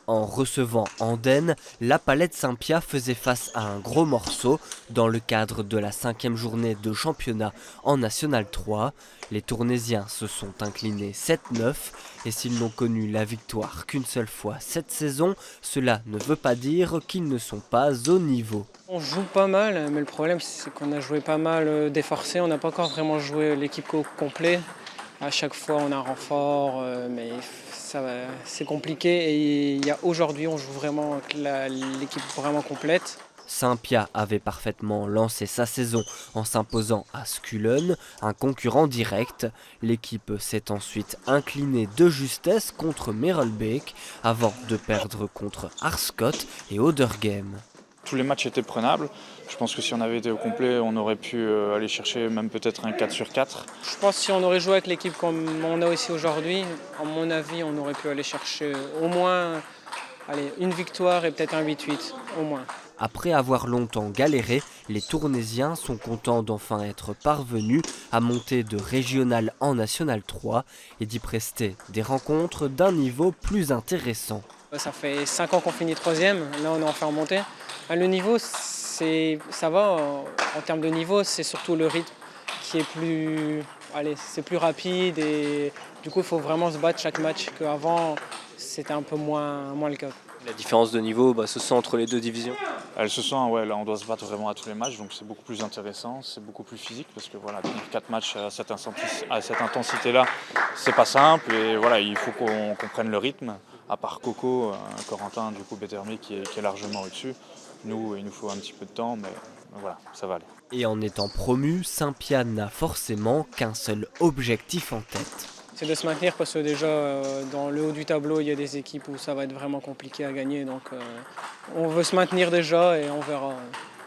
En recevant Andenne, la Palette Saint-Pia faisait face à un gros morceau dans le cadre de la 5e journée de championnat en National 3. Les Tournaisiens se sont inclinés 7-9 et s'ils n'ont connu la victoire qu'une seule fois cette saison, cela ne veut pas dire qu'ils ne sont pas au niveau. On joue pas mal, mais le problème c'est qu'on a joué pas mal déforcé, on n'a pas encore vraiment joué l'équipe au complet. À chaque fois on a un renfort, mais c'est compliqué et aujourd'hui on joue vraiment avec l'équipe vraiment complète. Saint-Pia avait parfaitement lancé sa saison en s'imposant à Skullen, un concurrent direct. L'équipe s'est ensuite inclinée de justesse contre Merelbeek avant de perdre contre Arscott et Oderghem. Tous les matchs étaient prenables. Je pense que si on avait été au complet, on aurait pu aller chercher même peut-être un 4 sur 4. Je pense que si on aurait joué avec l'équipe comme on a ici aujourd'hui, à mon avis, on aurait pu aller chercher au moins une victoire et peut-être un 8-8, au moins. Après avoir longtemps galéré, les Tournaisiens sont contents d'enfin être parvenus à monter de régional en National 3 et d'y prester des rencontres d'un niveau plus intéressant. Ça fait 5 ans qu'on finit 3e, là on est enfin remonté. Le niveau, ça va, en termes de niveau, c'est surtout le rythme qui est c'est plus rapide et du coup il faut vraiment se battre chaque match, qu'avant c'était un peu moins le cas. La différence de niveau se sent entre les deux divisions. Elle se sent, ouais, là on doit se battre vraiment à tous les matchs, donc c'est beaucoup plus intéressant, c'est beaucoup plus physique, parce que voilà, tenir 4 matchs à cette intensité-là, c'est pas simple, et voilà, il faut qu'on prenne le rythme, à part Coco, Corentin, du coup Bétermi qui est largement au-dessus. Nous, il nous faut un petit peu de temps, mais voilà, ça va aller. Et en étant promu, Saint-Pia n'a forcément qu'un seul objectif en tête. C'est de se maintenir parce que déjà dans le haut du tableau, il y a des équipes où ça va être vraiment compliqué à gagner. Donc on veut se maintenir déjà et on verra.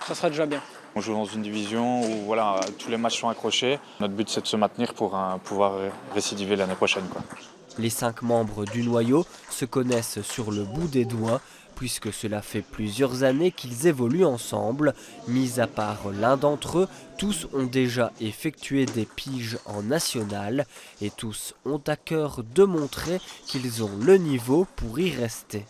Ça sera déjà bien. On joue dans une division où voilà, tous les matchs sont accrochés. Notre but c'est de se maintenir pour pouvoir récidiver l'année prochaine, quoi. Les 5 membres du noyau se connaissent sur le bout des doigts puisque cela fait plusieurs années qu'ils évoluent ensemble. Mis à part l'un d'entre eux, tous ont déjà effectué des piges en national et tous ont à cœur de montrer qu'ils ont le niveau pour y rester.